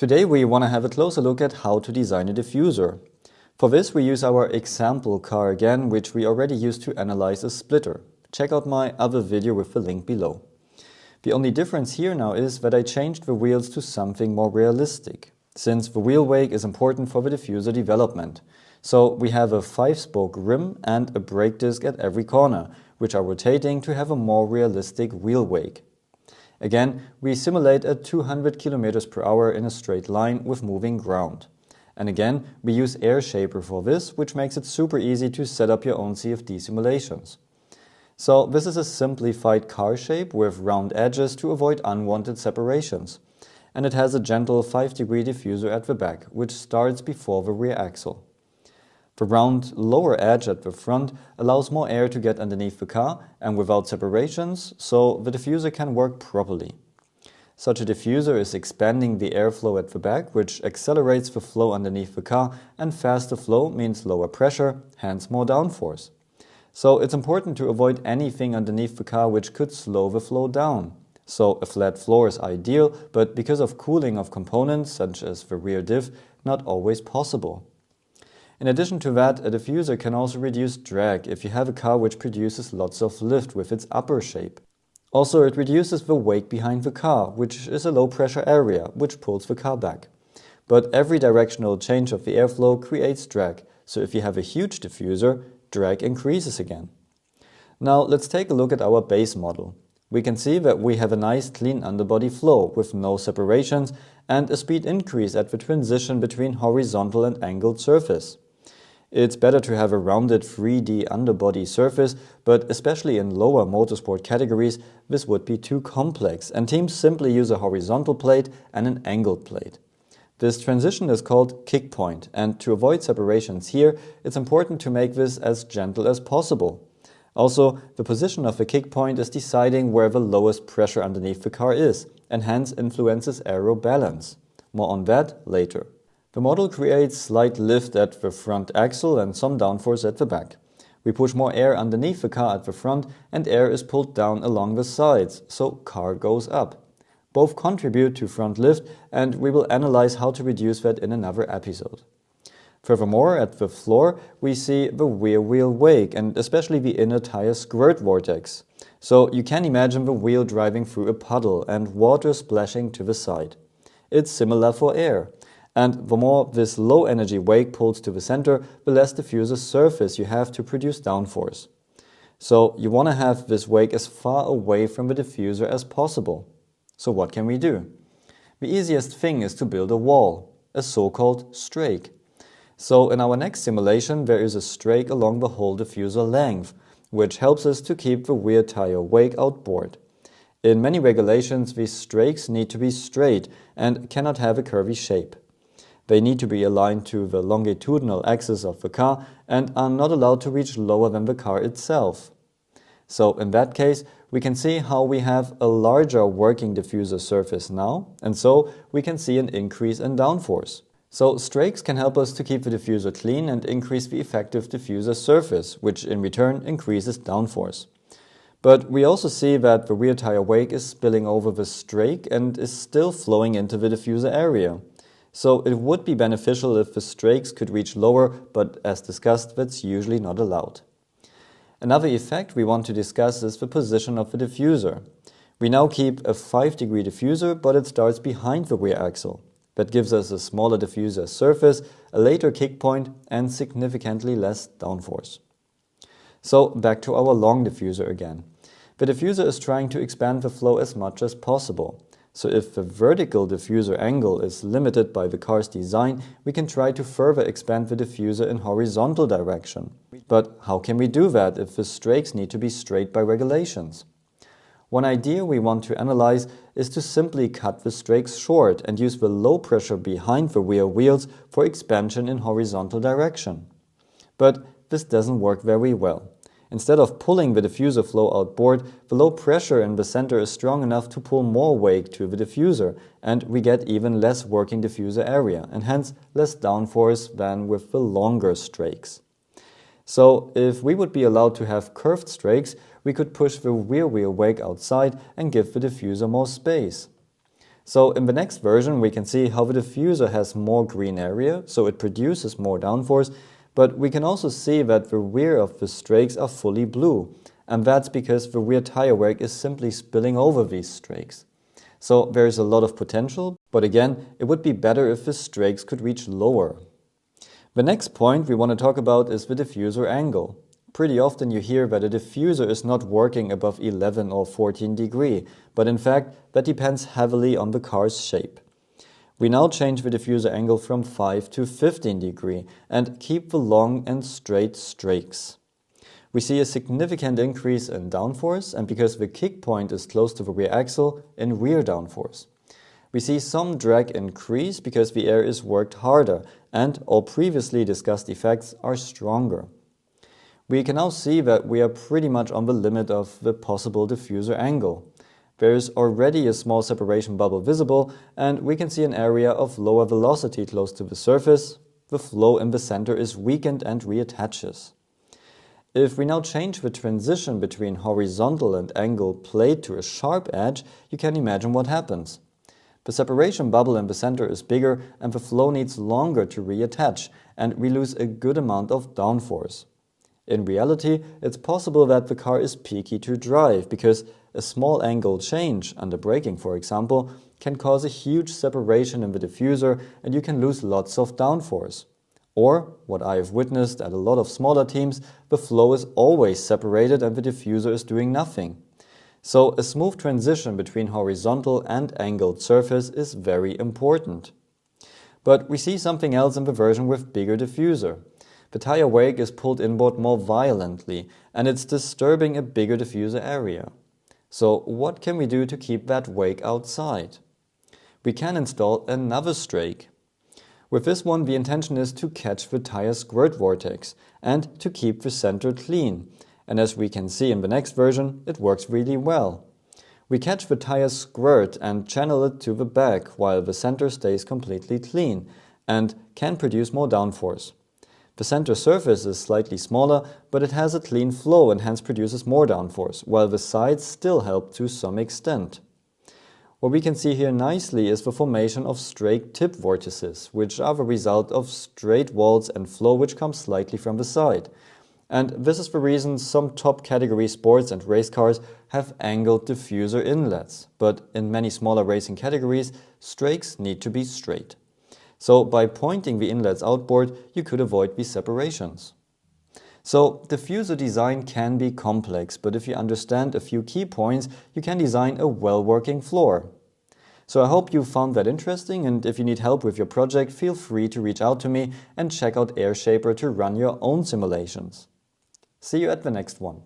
Today we want to have a closer look at how to design a diffuser. For this we use our example car again, which we already used to analyze a splitter. Check out my other video with the link below. The only difference here now is that I changed the wheels to something more realistic, since the wheel wake is important for the diffuser development. So we have a 5-spoke rim and a brake disc at every corner, which are rotating to have a more realistic wheel wake. Again, we simulate at 200 km per hour in a straight line with moving ground. And again, we use AirShaper for this, which makes it super easy to set up your own CFD simulations. So this is a simplified car shape with round edges to avoid unwanted separations. And it has a gentle 5-degree diffuser at the back, which starts before the rear axle. The round lower edge at the front allows more air to get underneath the car and without separations, so the diffuser can work properly. Such a diffuser is expanding the airflow at the back, which accelerates the flow underneath the car, and faster flow means lower pressure, hence more downforce. So it's important to avoid anything underneath the car which could slow the flow down. So a flat floor is ideal, but because of cooling of components, such as the rear diff, not always possible. In addition to that, a diffuser can also reduce drag if you have a car which produces lots of lift with its upper shape. Also, it reduces the wake behind the car, which is a low pressure area, which pulls the car back. But every directional change of the airflow creates drag, so if you have a huge diffuser, drag increases again. Now let's take a look at our base model. We can see that we have a nice clean underbody flow with no separations and a speed increase at the transition between horizontal and angled surface. It's better to have a rounded 3D underbody surface, but especially in lower motorsport categories, this would be too complex, and teams simply use a horizontal plate and an angled plate. This transition is called kick point, and to avoid separations here, it's important to make this as gentle as possible. Also, the position of the kick point is deciding where the lowest pressure underneath the car is, and hence influences aero balance. More on that later. The model creates slight lift at the front axle and some downforce at the back. We push more air underneath the car at the front and air is pulled down along the sides, so car goes up. Both contribute to front lift, and we will analyze how to reduce that in another episode. Furthermore, at the floor we see the rear wheel wake and especially the inner tire squirt vortex. So you can imagine the wheel driving through a puddle and water splashing to the side. It's similar for air. And the more this low energy wake pulls to the center, the less diffuser surface you have to produce downforce. So you want to have this wake as far away from the diffuser as possible. So what can we do? The easiest thing is to build a wall, a so-called strake. So in our next simulation there is a strake along the whole diffuser length, which helps us to keep the rear tire wake outboard. In many regulations these strakes need to be straight and cannot have a curvy shape. They need to be aligned to the longitudinal axis of the car and are not allowed to reach lower than the car itself. So in that case, we can see how we have a larger working diffuser surface now, and so we can see an increase in downforce. So strakes can help us to keep the diffuser clean and increase the effective diffuser surface, which in return increases downforce. But we also see that the rear tire wake is spilling over the strake and is still flowing into the diffuser area. So it would be beneficial if the strakes could reach lower, but as discussed, that's usually not allowed. Another effect we want to discuss is the position of the diffuser. We now keep a 5-degree diffuser, but it starts behind the rear axle. That gives us a smaller diffuser surface, a later kick point, and significantly less downforce. So back to our long diffuser again. The diffuser is trying to expand the flow as much as possible. So if the vertical diffuser angle is limited by the car's design, we can try to further expand the diffuser in horizontal direction. But how can we do that if the strakes need to be straight by regulations? One idea we want to analyze is to simply cut the strakes short and use the low pressure behind the rear wheels for expansion in horizontal direction. But this doesn't work very well. Instead of pulling the diffuser flow outboard, the low pressure in the center is strong enough to pull more wake to the diffuser, and we get even less working diffuser area, and hence less downforce than with the longer strakes. So if we would be allowed to have curved strakes, we could push the rear wheel wake outside and give the diffuser more space. So in the next version, we can see how the diffuser has more green area, so it produces more downforce, but we can also see that the rear of the strakes are fully blue, and that's because the rear tire wake is simply spilling over these strakes. So there is a lot of potential, but again, it would be better if the strakes could reach lower. The next point we want to talk about is the diffuser angle. Pretty often you hear that a diffuser is not working above 11 or 14 degrees, but in fact that depends heavily on the car's shape. We now change the diffuser angle from 5 to 15 degrees and keep the long and straight strakes. We see a significant increase in downforce, and because the kick point is close to the rear axle, in rear downforce. We see some drag increase because the air is worked harder and all previously discussed effects are stronger. We can now see that we are pretty much on the limit of the possible diffuser angle. There is already a small separation bubble visible, and we can see an area of lower velocity close to the surface. The flow in the center is weakened and reattaches. If we now change the transition between horizontal and angled plate to a sharp edge, you can imagine what happens. The separation bubble in the center is bigger and the flow needs longer to reattach, and we lose a good amount of downforce. In reality, it's possible that the car is peaky to drive because a small angle change, under braking for example, can cause a huge separation in the diffuser and you can lose lots of downforce. Or, what I have witnessed at a lot of smaller teams, the flow is always separated and the diffuser is doing nothing. So a smooth transition between horizontal and angled surface is very important. But we see something else in the version with bigger diffuser. The tire wake is pulled inboard more violently and it's disturbing a bigger diffuser area. So what can we do to keep that wake outside? We can install another strake. With this one, the intention is to catch the tire squirt vortex and to keep the center clean. And as we can see in the next version, it works really well. We catch the tire squirt and channel it to the back while the center stays completely clean and can produce more downforce. The center surface is slightly smaller, but it has a clean flow and hence produces more downforce, while the sides still help to some extent. What we can see here nicely is the formation of straight tip vortices, which are the result of straight walls and flow which come slightly from the side. And this is the reason some top category sports and race cars have angled diffuser inlets, but in many smaller racing categories, strakes need to be straight. So by pointing the inlets outboard, you could avoid these separations. So diffuser design can be complex, but if you understand a few key points, you can design a well-working floor. So I hope you found that interesting, and if you need help with your project, feel free to reach out to me and check out AirShaper to run your own simulations. See you at the next one.